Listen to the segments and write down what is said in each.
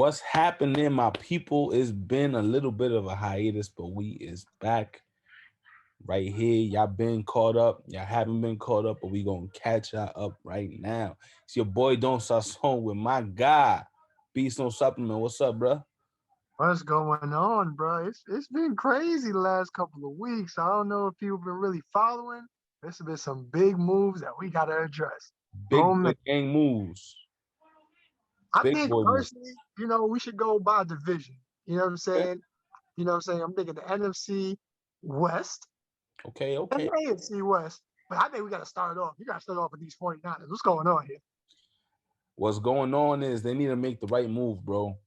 What's happening, my people? It's been a little bit of a hiatus, but we is back right here. Y'all been caught up. Y'all haven't been caught up, but we gonna catch y'all up right now. It's your boy Don't Sasson with my guy, Beast on Supplement. What's up, bro? What's going on, bro? It's been crazy the last couple of weeks. I don't know if people been really following. There's been some big moves that we gotta address. Big Oh boy man, gang moves. I Big think boy moves. personally, we should go by division. You know what I'm Okay, saying? You know what I'm saying? I'm thinking the NFC West okay, and okay. the AFC West. But I think we gotta start off. You gotta start off with these 49ers. What's going on here? What's going on is they need to make the right move, bro.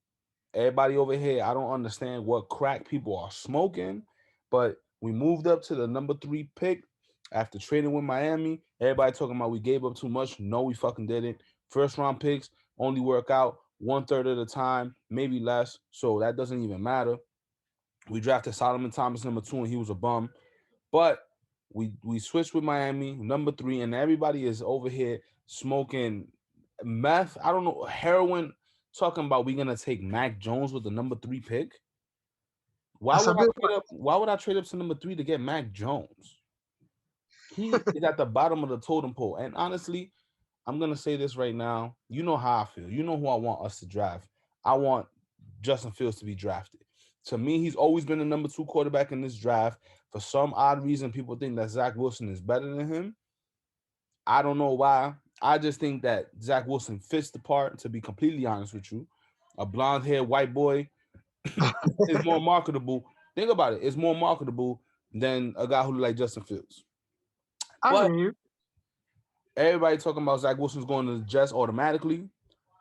Everybody over here, I don't understand what crack people are smoking, but we moved up to the number 3 pick after trading with Miami. Everybody talking about we gave up too much. No, we fucking didn't. First round picks only work out 1/3 of the time, maybe less. So that doesn't even matter. We drafted Solomon Thomas number 2, and he was a bum. But we switched with Miami number 3, and everybody is over here smoking meth. I don't know, heroin. Talking about we gonna take Mac Jones with the number 3 pick. Why That's a would I big trade one. up? Why would I trade up to number 3 to get Mac Jones? He is at the bottom of the totem pole. And honestly, I'm gonna say this right now. You know how I feel. You know who I want us to draft. I want Justin Fields to be drafted. To me, he's always been the number 2 quarterback in this draft. For some odd reason, people think that Zach Wilson is better than him. I don't know why. I just think that Zach Wilson fits the part, to be completely honest with you. A blonde haired white boy is more marketable. Think about it. It's more marketable than a guy who look like Justin Fields. I But hear you. everybody talking about Zach Wilson's going to the Jets automatically.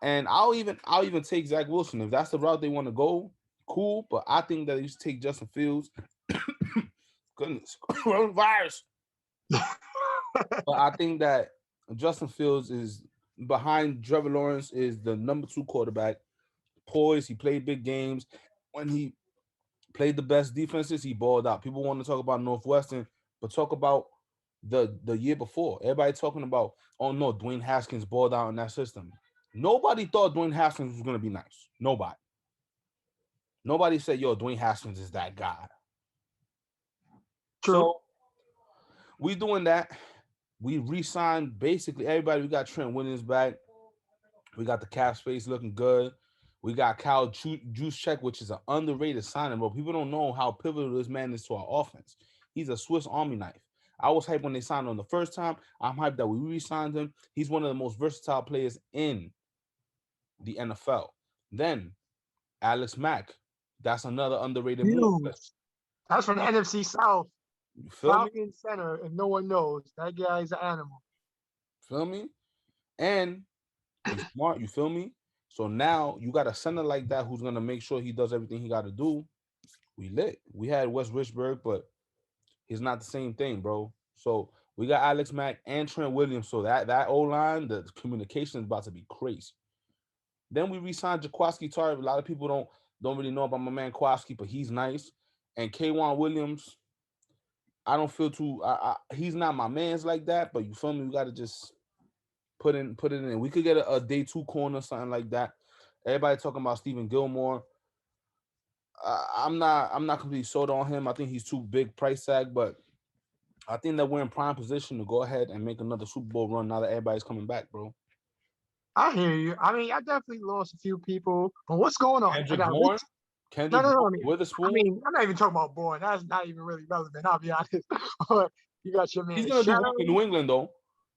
And I'll even take Zach Wilson. If that's the route they want to go, cool. But I think that you should take Justin Fields. Goodness, coronavirus. But I think that Justin Fields is behind Trevor Lawrence, is the number 2 quarterback. Poised, he played big games. When he played the best defenses, he balled out. People want to talk about Northwestern, but talk about the year before. Everybody talking about, oh no, Dwayne Haskins balled out in that system. Nobody thought Dwayne Haskins was going to be nice. Nobody. Nobody said, yo, Dwayne Haskins is that guy. True. So we doing that. We re-signed basically everybody. We got Trent Williams back. We got the cap space looking good. We got Kyle Juszczyk, which is an underrated signing, bro. People don't know how pivotal this man is to our offense. He's a Swiss Army knife. I was hyped when they signed him the first time. I'm hyped that we re-signed him. He's one of the most versatile players in the NFL. Then Alex Mack. That's another underrated move. Huge. That's from the NFC South. You feel me? Falcon Center, if no one knows, that guy's an animal. Feel me? And he's smart. You feel me? So now you got a center like that who's gonna make sure he does everything he got to do. We lit. We had Wes Richburg, but he's not the same thing, bro. So we got Alex Mack and Trent Williams. So that O line, the communication is about to be crazy. Then we re-signed Jaquaski Tartt. A lot of people don't really know about my man Kwaski, but he's nice. And K'Wan Williams, I don't feel too. He's not my man's like that, but you feel me? We got to just put it in. We could get a day 2 corner, something like that. Everybody talking about Stephen Gilmore. I'm not completely sold on him. I think he's too big price tag, but I think that we're in prime position to go ahead and make another Super Bowl run now that everybody's coming back, bro. I hear you. I mean, I definitely lost a few people, but what's going on? I Kendrick got rich. Bourne, No, Kendrick no, no. Bourne, Witherspoon. I'm not even talking about Bourne. That's not even really relevant. I'll be honest. But you got your He's man gonna do work in Sherry. New England though.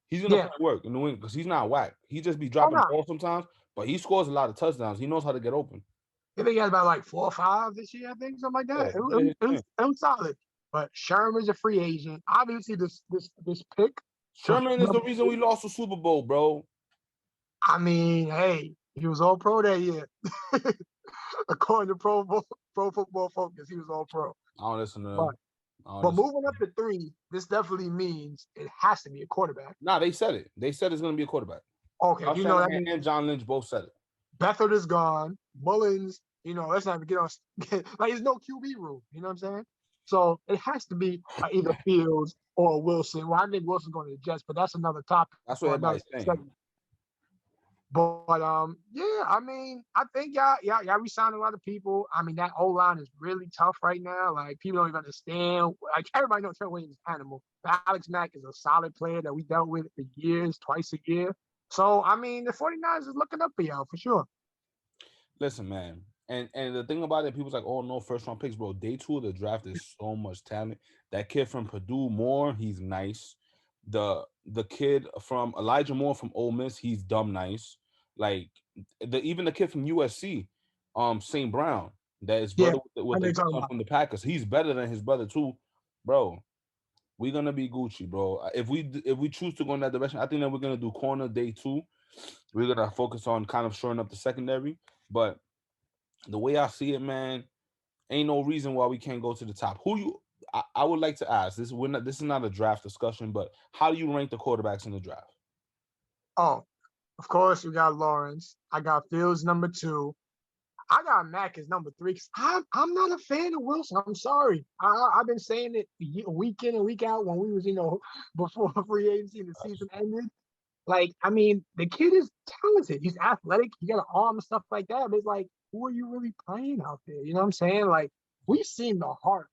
He's gonna Yeah. put work in New England because he's not whack. He just be Oh dropping no. balls sometimes, but he scores a lot of touchdowns. He knows how to get open. I think he had about like 4 or 5 this year. I think something like Yeah, that. It, he it, did his it, was, thing. it was solid. But Sherman's a free agent. Obviously, this pick. Sherman is the reason we lost the Super Bowl, bro. I mean, hey, he was all pro that year. According to Pro Football Focus, he was all pro. I don't listen to But them. I don't but listen. moving up to 3, this definitely means it has to be a quarterback. Nah, they said it. They said it's gonna be a quarterback. Okay, Kyle you know that Shanahan means and John Lynch both said it. Beathard is gone. Mullins, let's not even get on. Like, there's no QB room. You know what I'm saying? So it has to be either Fields or Wilson. Well, I think Wilson's going to the Jets, but that's another topic That's what for another everybody's saying. segment. But yeah, I mean, I think y'all re-signed a lot of people. I mean, that O line is really tough right now. Like people don't even understand. Like everybody knows Trent Williams is an animal. But Alex Mack is a solid player that we dealt with for years, twice a year. So I mean, the 49ers is looking up for y'all for sure. Listen, man. And the thing about it, people's like, oh no, first round picks, bro. Day two of the draft is so much talent. That kid from Purdue Moore, he's nice. The kid from Elijah Moore from Ole Miss, he's dumb nice. Like even the kid from USC, St. Brown, that is Yeah, brother I with know the you're talking son about. from the Packers. He's better than his brother too, bro. We're gonna be Gucci, bro. If we choose to go in that direction, I think that we're gonna do corner day two. We're gonna focus on kind of shoring up the secondary, but the way I see it, man, ain't no reason why we can't go to the top. Who you? I would like to ask this. This is not a draft discussion, but how do you rank the quarterbacks in the draft? Oh, of course we got Lawrence. I got Fields number two. I got Mac as number three because I'm not a fan of Wilson. I'm sorry. I've been saying it week in and week out when we was before free agency and the season ended. Like I mean, the kid is talented. He's athletic. He got an arm and stuff like that. But it's like, who are you really playing out there? You know what I'm saying? Like we've seen the heart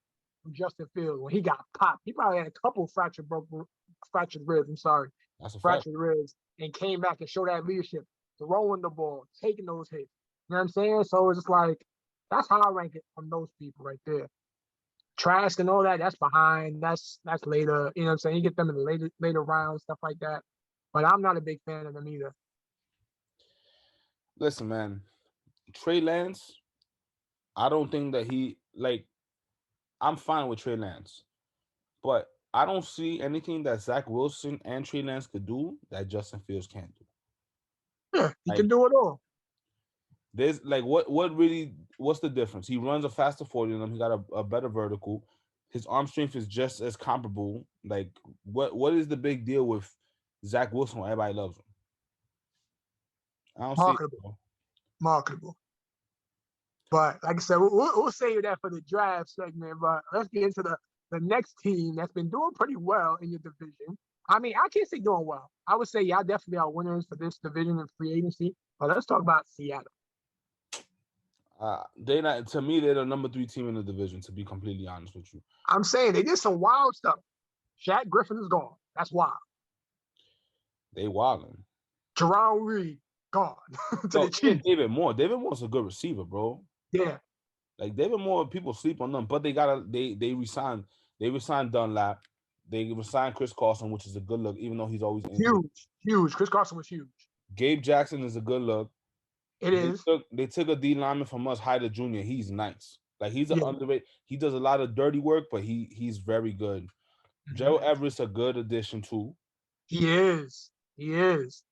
from Justin Fields when he got popped. He probably had a couple fractured ribs. I'm sorry, That's a fact. fractured ribs, and came back and showed that leadership, throwing the ball, taking those hits. You know what I'm saying? So it's just like that's how I rank it from those people right there. Trask and all that, that's behind. That's later. You know what I'm saying? You get them in the later rounds, stuff like that. But I'm not a big fan of them either. Listen, man, Trey Lance. I don't think that he like. I'm fine with Trey Lance, but I don't see anything that Zach Wilson and Trey Lance could do that Justin Fields can't do. Yeah, he Like can do it all. there's like what's the difference? He runs a faster 40 than him. He got a better vertical. His arm strength is just as comparable. Like what is the big deal with Zach Wilson when everybody loves him? I don't see it, Marketable, bro. marketable. But like I said, we'll save that for the draft segment. But let's get into the next team that's been doing pretty well in your division. I mean, I can't say doing well. I would say y'all definitely are winners for this division in free agency. But let's talk about Seattle. They not to me. They're the number three team in the division. To be completely honest with you, I'm saying they did some wild stuff. Shaq Griffin is gone. That's wild. they wildin'. Jerron Reed gone to No, the even Chiefs. David Moore. David Moore's a good receiver, bro. Yeah, Like David Moore, people sleep on them, but they resigned Dunlap. They resigned Chris Carson, which is a good look, even though he's always injured. huge, huge. Chris Carson was huge. Gabe Jackson is a good look. It is. They took a D lineman from us, Hyder Jr. He's nice. Like he's an Yeah. underrated. He does a lot of dirty work, but he's very good. Mhm. Joe Everett's a good addition too. He is. He is.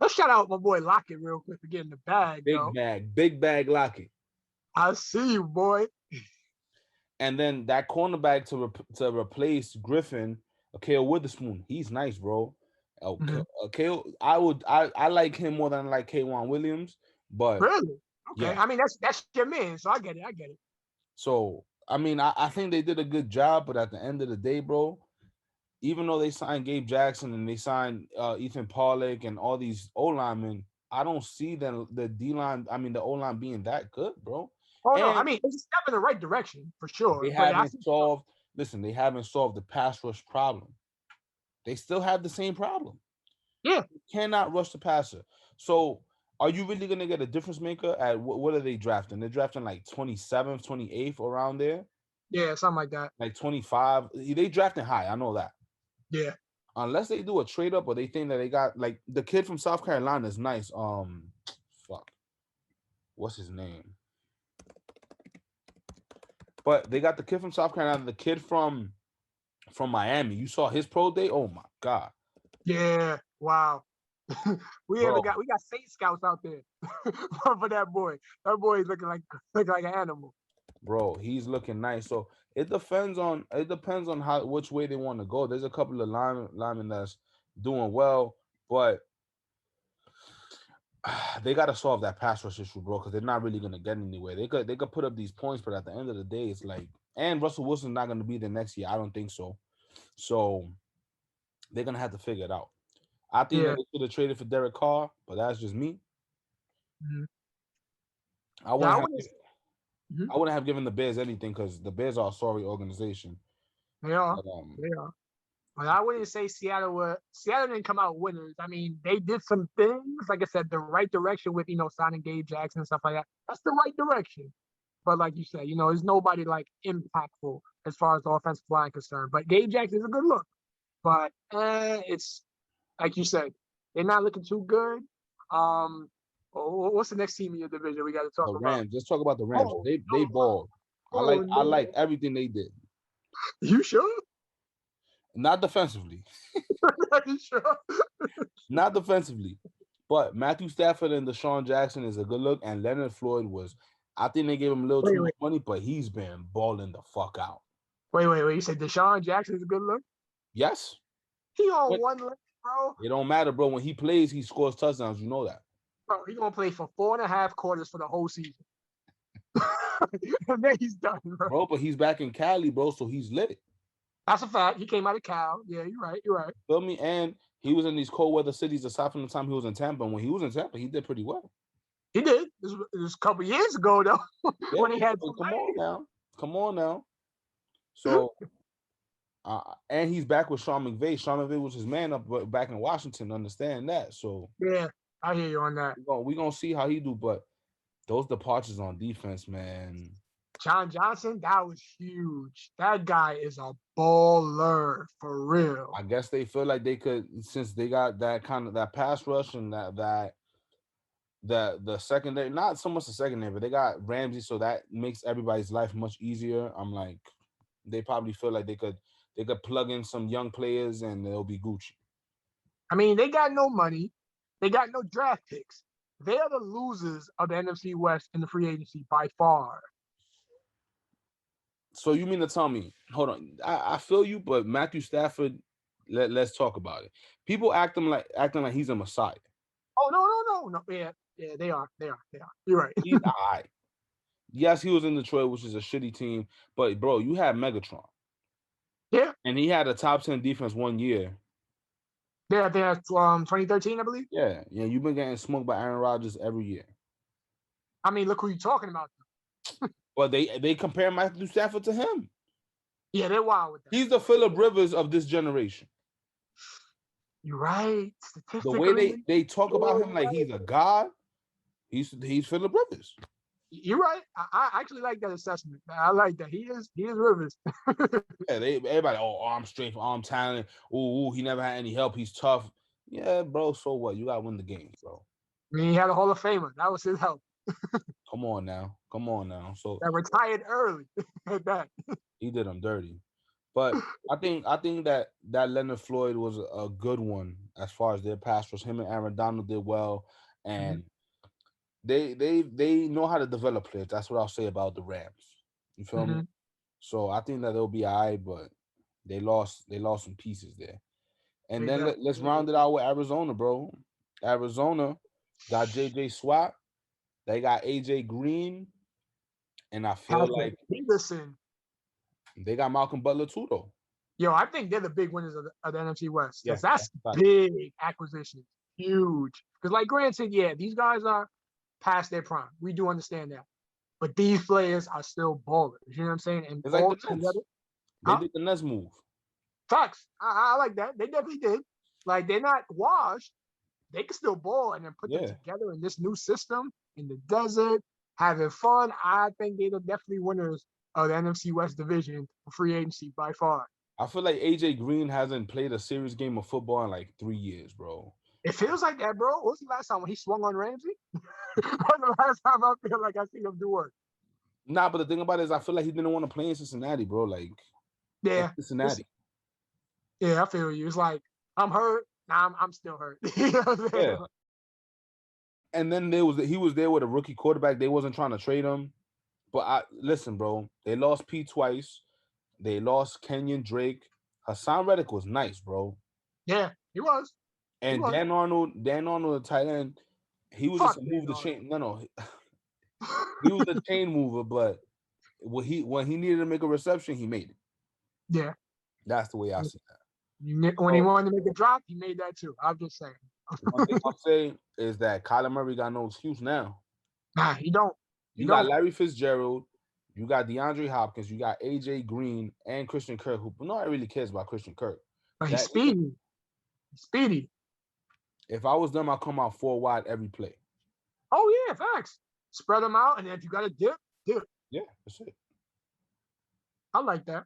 Let's shout out my boy Lockett real quick for getting the bag, though. Big bag Lockett. I see you, boy. And then that cornerback to replace Griffin, Akale Witherspoon. He's nice, bro. Mhm. Akale, I like him more than I like K'Wan Williams, but Really? Okay. yeah. I mean, that's your man, so I get it. I get it. So I mean, I think they did a good job, but at the end of the day, bro, even though they signed Gabe Jackson and they signed Ethan Pollock and all these O linemen, I don't see the D line. I mean, the O line being that good, bro. Oh no, I And mean it's a step in the right direction for sure. they But I haven't see. solved. Listen, they haven't solved the pass rush problem. They still have the same problem. Yeah, You cannot rush the passer. So, are you really gonna get a difference maker at what are they drafting? They're drafting like 27th, 28th around there, yeah, something like that. like 25. They drafting high. I know that. Yeah. Unless they do a trade up or they think that they got like the kid from South Carolina is nice. Fuck, what's his name? But they got the kid from South Carolina, the kid from Miami. You saw his pro day. Oh my god, Yeah. Wow. bro, We got Saint Scouts out there for that boy. That boy is looking like an animal. he's looking nice. So it depends on how which way they want to go. There's a couple of linemen that's doing well, but they got to solve that pass rush issue, bro, because they're not really gonna get anywhere. They could put up these points, but at the end of the day, it's like, and Russell Wilson's not gonna be the next year. I don't think so. So they're gonna have to figure it out. I think Yeah. that they should have traded for Derek Carr, but that's just me. Mm-hmm. I Yeah, wouldn't I have. wouldn't. Mhm. I wouldn't have given the Bears anything because the Bears are a sorry organization. They are. But They are. But I wouldn't say Seattle didn't come out winners. I mean, they did some things, like I said, the right direction with, signing Gabe Jackson and stuff like that. That's the right direction. But like you said, there's nobody like impactful as far as the offensive line concerned. But Gabe Jackson is a good look. But it's like you said, they're not looking too good. What's the next team in your division we got to talk the about? Rams. Let's talk about the Rams. Oh They no! balled. Oh I no! like everything they did. You sure? Not defensively. You sure? Not defensively. But Matthew Stafford and Deshaun Jackson is a good look, and Leonard Floyd was. I think they gave him a little too Wait, much wait, money, but he's been balling the fuck out. wait. You said Deshaun Jackson is a good look? Yes, He on but one leg, bro. it don't matter, bro. When he plays, he scores touchdowns. You know that, Bro, he gonna play for 4.5 quarters for the whole season. And then he's done, bro. bro. But he's back in Cali, bro, so he's lit. That's a fact. He came out of Cal. Yeah, you're right. You're right. Feel me? And he was in these cold weather cities aside from the time he was in Tampa. And when he was in Tampa, he did pretty well. He did. This was a couple years ago though, Yeah, when he had but some come on rain. now. Come on now. So and he's back with Sean McVay. Sean McVay was his man up back in Washington. Understand that. So Yeah, I hear you on that. we gonna see how he do. But those departures on defense, man. John Johnson, that was huge. That guy is a baller for real. I guess they feel like they could, since they got that kind of that pass rush and the secondary, not so much the secondary, but they got Ramsey, so that makes everybody's life much easier. I'm like, they probably feel like they could plug in some young players and they'll be Gucci. I mean, they got no money. They got no draft picks. They are the losers of the NFC West in the free agency by far. So you mean to tell me, hold on, I feel you, but Matthew Stafford, let's talk about it. People acting like he's a messiah. Oh no. Yeah, they are. You're right. He's all right. Yes, he was in Detroit, which is a shitty team, but bro, you had Megatron. Yeah. And he had a top 10 defense 1 year. Yeah, 2013, I believe. Yeah, you've been getting smoked by Aaron Rodgers every year. I mean, look who you're talking about. But they compare Matthew Stafford to him. Yeah, they're wild with that. He's the Phillip Rivers of this generation. You're right. The way they talk about him like he's a god, he's Phillip Rivers. You're right. I actually like that assessment. I like that. He is Rivers. Yeah, everybody, arm strength, arm talent. Ooh, he never had any help. He's tough. Yeah, bro. So what? You gotta win the game, bro. I mean, he had a Hall of Famer. That was his help. Come on now. So that retired early. That he did him dirty. But I think that Leonard Floyd was a good one as far as their pass rush. Him and Aaron Donald did well, and they know how to develop players. That's what I'll say about the Rams. You feel me? So I think that they'll be all right, but they lost some pieces there. And then let's round it out with Arizona, bro. Arizona got JJ Swap. They got AJ Green. And I feel like Peterson. They got Malcolm Butler too, though. Yo, I think they're the big winners of the NFC West. Yeah, that's big acquisition. Huge. Because, like Grant said, yeah, these guys are past their prime. We do understand that. But these players are still ballers. You know what I'm saying? And it's like the Nets. They did the Nets move. Facts. I like that. They definitely did. Like, they're not washed. They can still ball and then put them together in this new system in the desert, having fun. I think they're definitely winners of the NFC West division for free agency by far. I feel like AJ Green hasn't played a serious game of football in like 3 years, bro. It feels like that, bro. What was the last time when he swung on Ramsey? When the last time I feel like I seen him do work? Nah, but the thing about it is I feel like he didn't want to play in Cincinnati, bro. Like, yeah, Cincinnati. Yeah, I feel you. It's like, I'm hurt. Nah, I'm still hurt. You know what I'm saying? Yeah. And then he was there with a rookie quarterback. They wasn't trying to trade him. But listen, bro. They lost Pete twice. They lost Kenyon Drake. Hassan Reddick was nice, bro. Yeah, he was. And Dan Arnold, the tight end, he was just a move the chain. No. He was a chain mover, but when he needed to make a reception, he made it. Yeah. That's the way I see that. When he wanted to make a drop, he made that too. I'm just saying. One thing I'll say is that Kyler Murray got no excuse now. Nah, he don't. He You got don't. Larry Fitzgerald, you got DeAndre Hopkins, you got AJ Green and Christian Kirk, who nobody really cares about Christian Kirk. But he's speedy. He's speedy. If I was them, I'd come out 4 wide every play. Oh yeah, facts. Spread them out, and if you got to dip. Yeah, that's it. I like that.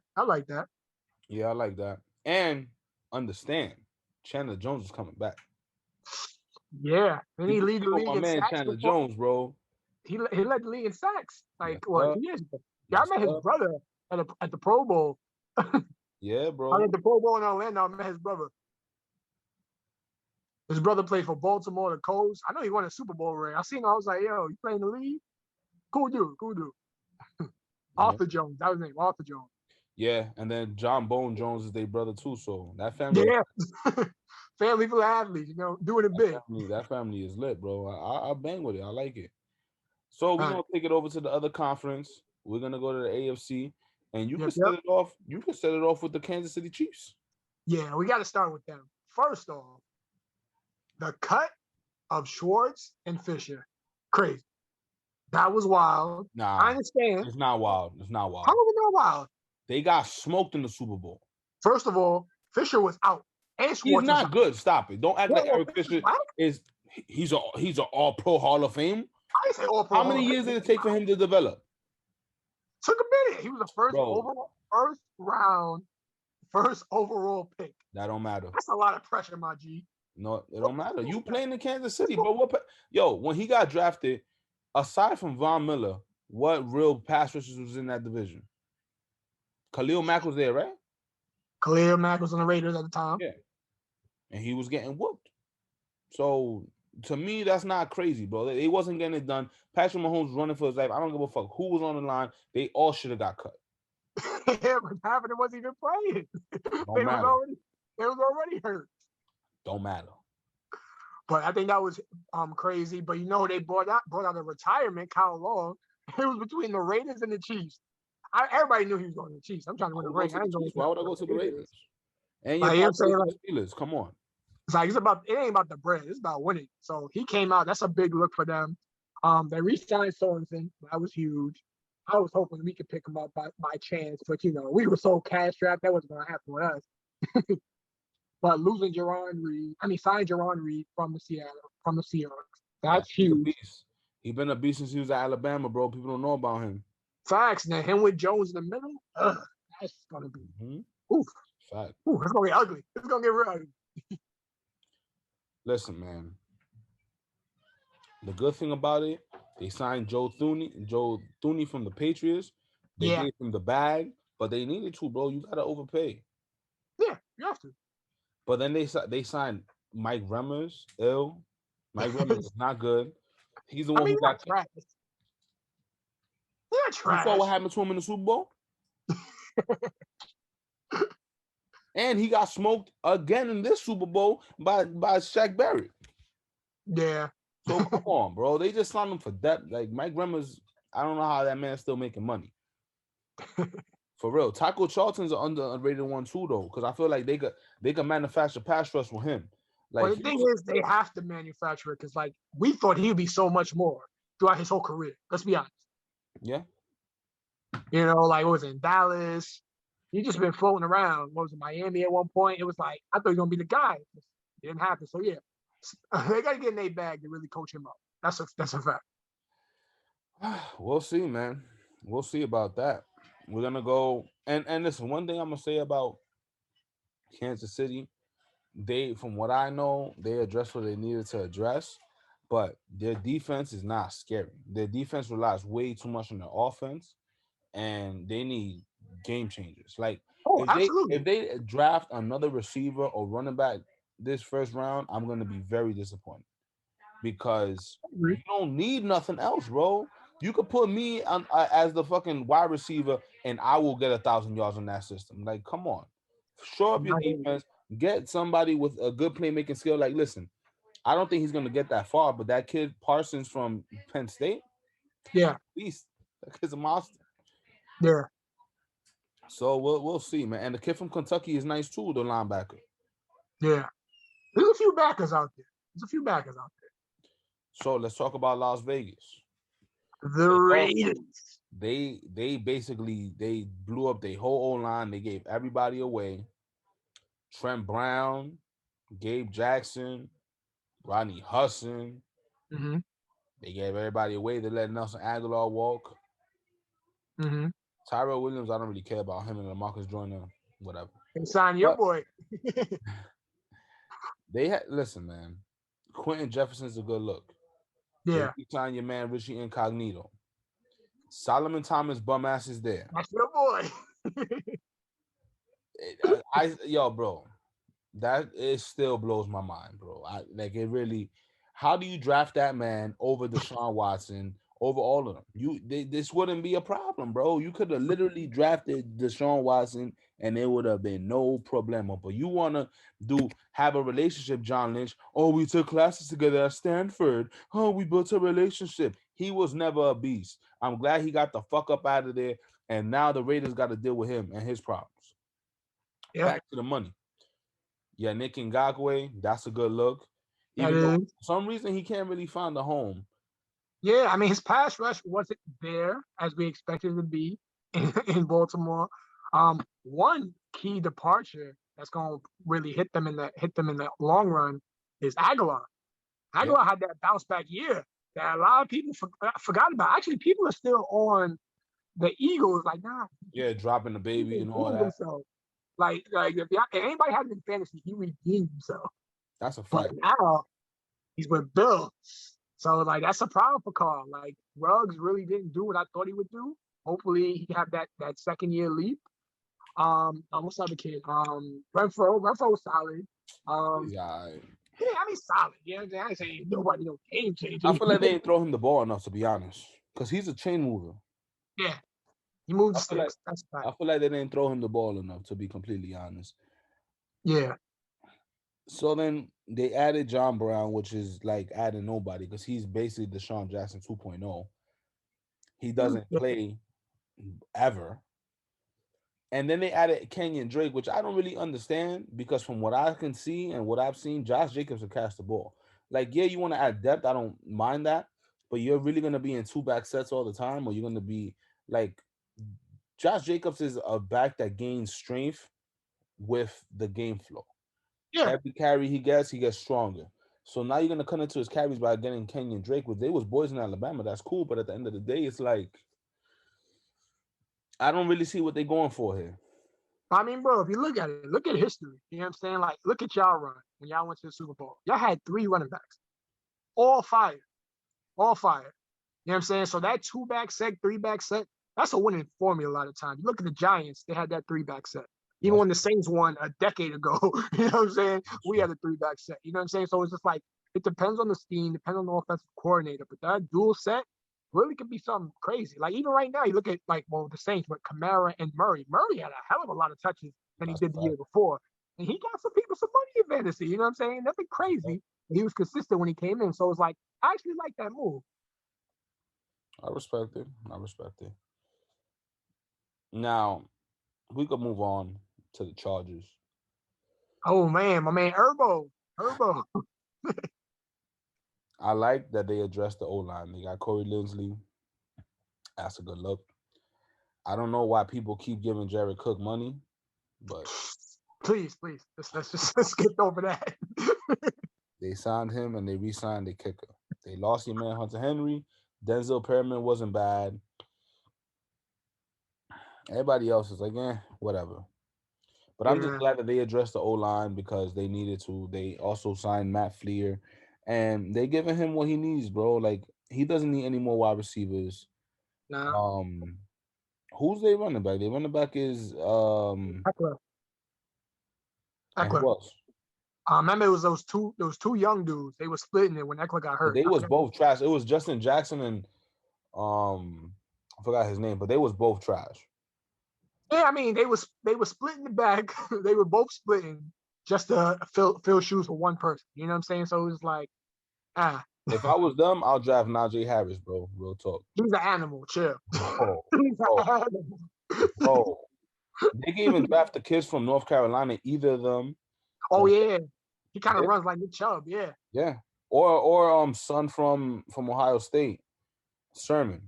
Yeah, I like that. And understand, Chandler Jones is coming back. Yeah, and he lead the league my in man sacks. Chandler Jones, bro. He led the league in sacks. Like Yes, what? sir. He is. Yeah, Yes, I met his sir. brother at the Pro Bowl. Yeah, I bro. was at the Pro Bowl in Orlando. I met his brother. His brother played for Baltimore, the Colts. I know he won a Super Bowl ring. I seen him. I was like, yo, you playing the league? Cool dude. Arthur Jones. That was his name, Arthur Jones. Yeah, and then John Bone Jones is their brother too. So that family, family full of athletes, doing it big. That family is lit, bro. I bang with it. I like it. So we're gonna take it over to the other conference. We're gonna go to the AFC, and you can set it off. You can set it off with the Kansas City Chiefs. Yeah, we got to start with them. First off, the cut of Schwartz and Fisher, crazy. That was wild. Nah, I understand. It's not wild. How is it not wild? They got smoked in the Super Bowl. First of all, Fisher was out, and Schwartz He's not good. Stop it. Don't act like Eric Fisher is. He's an All-Pro Hall of Fame. I didn't say All-Pro. How many years did it take for him to develop? Took a minute. He was the first overall pick. That don't matter. That's a lot of pressure, my G. No, it don't matter. You playing in Kansas City, but when he got drafted, aside from Von Miller, what real pass rushers was in that division? Khalil Mack was there, right? Khalil Mack was on the Raiders at the time. Yeah. And he was getting whooped. So, to me, that's not crazy, bro. They wasn't getting it done. Patrick Mahomes running for his life. I don't give a fuck who was on the line. They all should have got cut. Yeah, but half of them wasn't even playing. They was already hurt. Don't matter. But I think that was crazy. But they brought out a retirement, Kyle Long. It was between the Raiders and the Chiefs. Everybody knew he was going to the Chiefs. I'm trying to win the ring. Why would I go to the Raiders? And you're saying Steelers. Come on. It's like it ain't about the bread. It's about winning. So he came out. That's a big look for them. They re-signed Sorensen. That was huge. I was hoping we could pick him up by chance, but we were so cash strapped that wasn't going to happen with us. But losing signed Jaron Reed from the Seahawks. That's huge. He's been a beast since he was at Alabama, bro. People don't know about him. Facts. Now him with Jones in the middle, that's gonna be oof. Fact. Ooh, it's gonna be ugly. It's gonna get real ugly. Listen, man. The good thing about it, they signed Joe Thuney from the Patriots. They gave him the bag, but they needed to, bro. You gotta overpay. Yeah, you have to. But then they signed Mike Remmers. Mike Remmers is not good. He's the one who got trash. They're trash. You saw what happened to him in the Super Bowl? And he got smoked again in this Super Bowl by Shaq Barrett. Yeah. So come on, bro. They just signed him for depth. Like Mike Remmers, I don't know how that man's still making money. For real. Taco Charlton's an underrated one too, though, because I feel like they could manufacture pass rush with him. Like, well, the thing is, they have to manufacture it because, we thought he would be so much more throughout his whole career. Let's be honest. Yeah. What was it, in Dallas? He just been floating around. What was it, Miami at one point? It was like, I thought he was going to be the guy. It didn't happen. So, yeah. They got to get in their bag to really coach him up. That's a fact. We'll see, man. We'll see about that. We're going to go. And listen, one thing I'm going to say about Kansas City, from what I know, they addressed what they needed to address, but their defense is not scary. Their defense relies way too much on their offense, and they need game changers. Like, if they draft another receiver or running back this first round, I'm going to be very disappointed because you don't need nothing else, bro. You could put me on, as the fucking wide receiver, and I will get 1,000 yards on that system. Like, come on. Show up your defense. Get somebody with a good playmaking skill. Like, listen, I don't think he's going to get that far, but that kid Parsons from Penn State, yeah, beast. That kid's a monster. Yeah. So we'll see, man. And the kid from Kentucky is nice too, the linebacker. Yeah. There's a few backers out there. So let's talk about Las Vegas. The Raiders. They basically they blew up their whole O line. They gave everybody away. Trent Brown, Gabe Jackson, Rodney Hudson. Mm-hmm. They gave everybody away. They let Nelson Aguilar walk. Mm-hmm. Tyrell Williams, I don't really care about him and LaMarcus Joyner, whatever. And sign your But boy. they had listen, man. Quentin Jefferson's a good look. They Yeah. signed your man Richie Incognito. Solomon Thomas bum ass is there. That's your boy. Yo, bro, that it still blows my mind, bro. Like it really. How do you draft that man over Deshaun Watson, over all of them? This wouldn't be a problem, bro. You could have literally drafted Deshaun Watson, and it would have been no problema. But you wanna have a relationship, John Lynch? Oh, we took classes together at Stanford. Oh, we built a relationship. He was never a beast. I'm glad he got the fuck up out of there, and now the Raiders got to deal with him and his problems. Yeah. Back to the money. Yeah, Nick Ngakoue, that's a good look. That Even though is. for some reason he can't really find a home. Yeah, I mean his pass rush wasn't there as we expected it to be in Baltimore. One key departure that's gonna really hit them in the long run is Aguilar. Aguilar had that bounce back year that a lot of people forgot about. Actually, people are still on the Eagles like, nah. Yeah, dropping the baby and all that. Himself. Like if anybody had him in fantasy, he redeemed himself. That's a But fact. now he's with Bill. So like that's a problem for Carl. Like Ruggs really didn't do what I thought he would do. Hopefully he have that second year leap. What's the other kid? Renfro was solid. Yeah, I mean solid. You know what I'm saying? I ain't saying nobody no game changer. I feel like they didn't throw him the ball enough, to be honest, because he's a chain mover. Yeah, he moved I feel like sticks. That's fine. I feel like they didn't throw him the ball enough, to be completely honest. Yeah. So then they added John Brown, which is like adding nobody because he's basically Deshaun Jackson 2.0. He doesn't play ever. And then they added Kenyon Drake, which I don't really understand because from what I can see and what I've seen, Josh Jacobs will catch the ball. Like, yeah, you want to add depth. I don't mind that. But you're really going to be in two back sets all the time, or you're going to be like Josh Jacobs is a back that gains strength with the game flow. Yeah. Every carry he gets stronger. So now you're going to cut into his carries by getting Kenyon Drake, which they was boys in Alabama. That's cool. But at the end of the day, it's like, I don't really see what they're going for here. I mean, bro, if you look at it, look at history. You know what I'm saying? Like, look at y'all run when y'all went to the Super Bowl. Y'all had 3 running backs, all fire. You know what I'm saying? So that 2-back set, 3-back set, that's a winning formula a lot of times. You look at the Giants, they had that 3-back set. Even when the Saints won a decade ago, you know what I'm saying? We had a 3-back set. You know what I'm saying? So it's just like, it depends on the scheme, depends on the offensive coordinator. But that dual set really could be something crazy. Like even right now, you look at the Saints with Kamara and Murray. Murray had a hell of a lot of touches than he did the year before. And he got some people some money in fantasy. You know what I'm saying? Nothing crazy. But he was consistent when he came in. So it's like, I actually like that move. I respect it. Now, we could move on to the Chargers. Oh man, my man Herbo. I like that they addressed the O-line. They got Corey Linsley. That's a good look. I don't know why people keep giving Jared Cook money, but please, let's just skip over that. They signed him and they re-signed the kicker. They lost your man Hunter Henry. Denzel Perriman wasn't bad. Everybody else is like, whatever. But I'm just glad that they addressed the O-line because they needed to. They also signed Matt Fleer, and they giving him what he needs, bro. Like, he doesn't need any more wide receivers. Nah. Who's their running back? Their running back is Eckler. And who else? I remember it was those two young dudes. They were splitting it when Eckler got hurt. They was both trash. It was Justin Jackson and I forgot his name, but they was both trash. Yeah, I mean they were splitting the bag. They were both splitting just to fill shoes for one person. You know what I'm saying? So it was like, If I was them, I'll draft Najee Harris, bro. Real talk. He's an animal. Chill. Bro. They can even draft the kids from North Carolina, either of them. Oh Like, yeah, he kind of yeah, runs like Nick Chubb. Yeah, yeah. Or son from Ohio State, Sherman.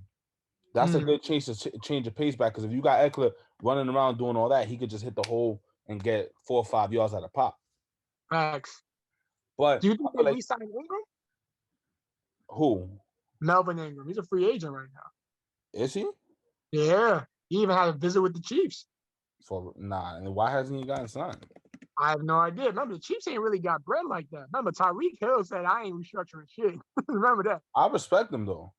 That's a good change to change the pace back, because if you got Eckler running around doing all that, he could just hit the hole and get 4 or 5 yards at a pop. facts. But Do you think I they feel like re-signed Ingram? who Melvin Ingram. He's a free agent right now. is he? Yeah, he even had a visit with the Chiefs. For and why hasn't he gotten signed? I have no idea. Remember, the Chiefs ain't really got bread like that. Remember, Tyreek Hill said, "I ain't restructuring shit." Remember that? I respect him though.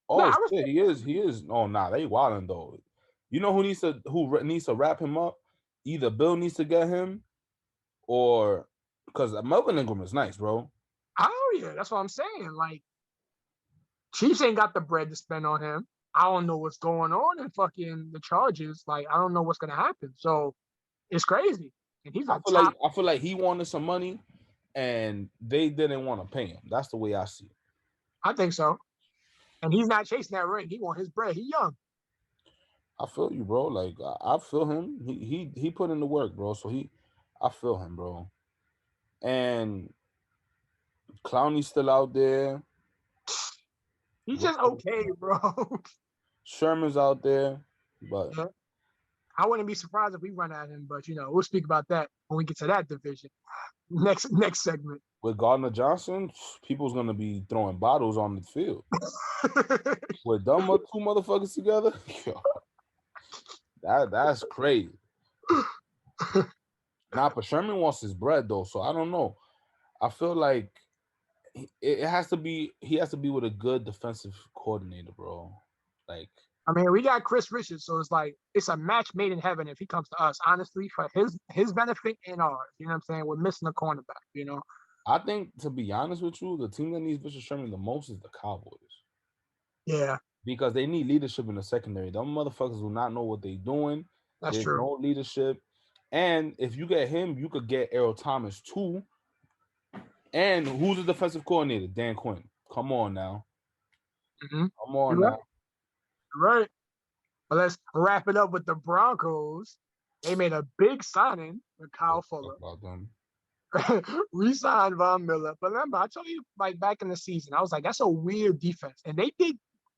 No, Oh I shit, respect. he is. He is. Oh they wilding though. You know who needs to wrap him up? Either Bill needs to get him, or because Melvin Ingram is nice, bro. Oh yeah, that's what I'm saying. Like, Chiefs ain't got the bread to spend on him. I don't know what's going on in fucking the Chargers. Like, I don't know what's gonna happen. So it's crazy. And he's a top. I feel like he wanted some money, and they didn't want to pay him. That's the way I see it. I think so. And he's not chasing that ring. He want his bread. He young. I feel you, bro. Like I feel him. He put in the work, bro. So I feel him, bro. And Clowney's still out there. He's just okay, bro. Sherman's out there, but Yeah. I wouldn't be surprised if we run at him, but we'll speak about that when we get to that division. Next segment. with Gardner Johnson, people's gonna be throwing bottles on the field. With them two motherfuckers together, that's crazy. But Sherman wants his bread though, so I don't know. I feel like it has to be. He has to be with a good defensive coordinator, bro. Like, I mean, we got Chris Richards, so it's like it's a match made in heaven if he comes to us. Honestly, for his benefit and ours. You know what I'm saying? We're missing a cornerback. I think, to be honest with you, the team that needs Richard Sherman the most is the Cowboys. Yeah, because they need leadership in the secondary. Them motherfuckers do not know what they're doing. that's There's true. no leadership. And if you get him, you could get Errol Thomas too. And who's the defensive coordinator? Dan Quinn. Come on now. Mm-hmm. Come on You're now. right. But let's wrap it up with the Broncos. They made a big signing with Kyle Fuller. Re-signed Von Miller. But remember, I told you like back in the season, I was like, that's a weird defense. And they did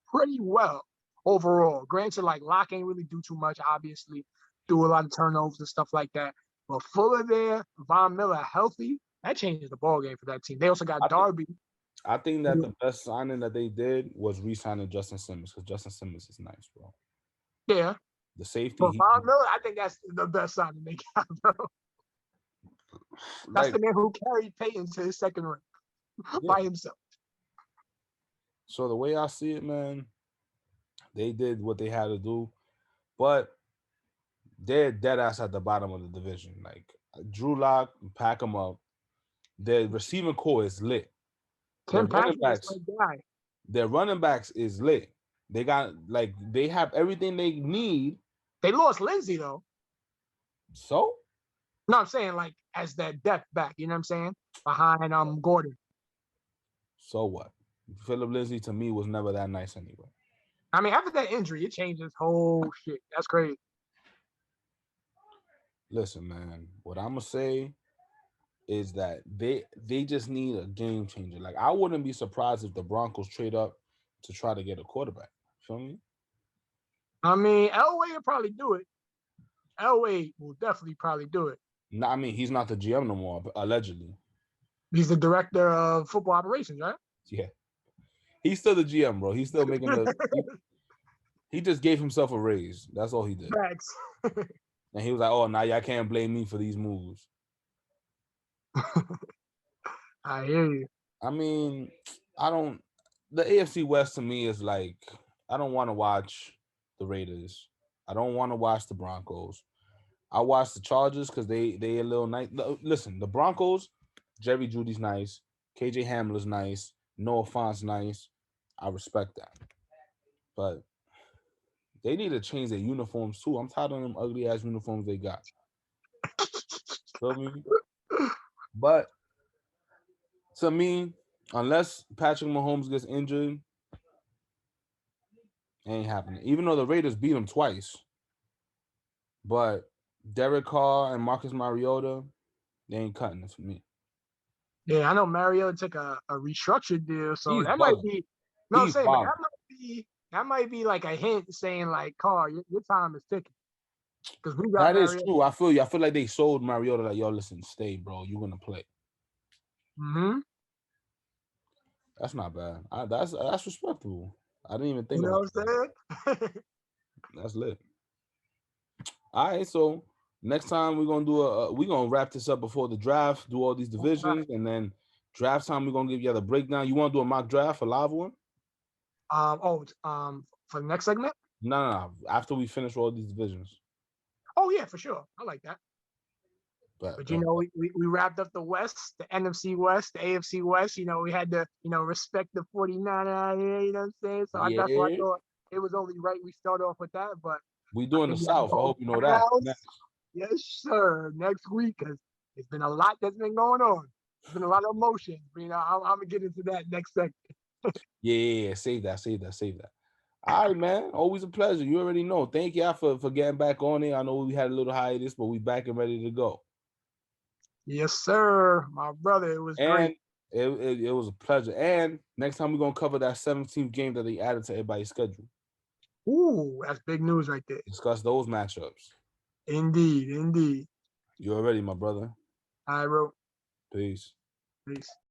pretty well overall. Granted, like Locke ain't really do too much, obviously. Do a lot of turnovers and stuff like that. But Fuller there, Von Miller healthy, that changes the ball game for that team. They also got Darby. I think that the best signing that they did was re-signing Justin Simmons, because Justin Simmons is nice, bro. Yeah. The safety. But Von Miller, I think that's the best signing they got, bro. That's the man who carried Peyton to his second ring by himself. So the way I see it, man, they did what they had to do, but they're dead ass at the bottom of the division. Like Drew Lock, pack them up. Their receiving core is lit. Tim Patrick is my guy. Their running backs is lit. They have everything they need. They lost Lindsey though. So? No, I'm saying like as that depth back, you know what I'm saying? Behind Gordon. So what? Philip Lindsay to me was never that nice anyway. I mean, after that injury, it changed his whole shit. That's crazy. Listen, man, what I'm gonna say is that they just need a game changer. Like, I wouldn't be surprised if the Broncos trade up to try to get a quarterback. Feel me? I mean, Elway will probably do it. Elway will definitely probably do it. No, I mean, he's not the GM no more, allegedly. He's the director of football operations, right? Yeah. He's still the GM, bro. He's still making he just gave himself a raise. That's all he did. Facts. And he was like, oh, now y'all can't blame me for these moves. I hear you. I mean, the AFC West to me is like, I don't want to watch the Raiders. I don't want to watch the Broncos. I watch the Chargers because they a little nice. Listen, the Broncos, Jerry Judy's nice. KJ Hamler's nice. Noah Fant's nice. I respect that. But they need to change their uniforms too. I'm tired of them ugly ass uniforms they got. Feel me? But to me, unless Patrick Mahomes gets injured, ain't happening. Even though the Raiders beat him twice. But Derek Carr and Marcus Mariota, they ain't cutting it for me. Yeah, I know Mario took a restructured deal, so He's that might balling. be. No, I'm He's saying, but balling. that might be like a hint saying like, Carr, your time is ticking. Because we got That is Mario. true. I feel you. I feel like they sold Mariota like, yo, listen, stay, bro. You're gonna play. Mm-hmm. That's not bad. That's respectable. I didn't even You think know about what that. I'm saying? That's lit. All right, so next time we're gonna do we're gonna wrap this up before the draft, do all these divisions, and then draft time we're gonna give you the breakdown. You want to do a mock draft, a live one? For the next segment. No. After we finish all these divisions. Oh yeah, for sure. I like that. Bet, But bet, bet. we wrapped up the West, the NFC West, the AFC West. We had to, respect the 49 out here, you know what I'm saying? So that's why I Yeah, thought it was only right we start off with that. But we I doing the think we have to South. I go hope you know that. Browns. Yes, sir. Next week, because it's been a lot that's been going on. There's been a lot of emotions. I'm gonna get into that next segment. Yeah. Save that. All right, man. Always a pleasure. You already know. Thank y'all for getting back on it. I know we had a little hiatus, but we back and ready to go. Yes, sir. My brother, it was And great. it was a pleasure. And next time we're gonna cover that 17th game that they added to everybody's schedule. Ooh, that's big news right there. Discuss those matchups. Indeed. You already, my brother. I wrote. Peace. Peace.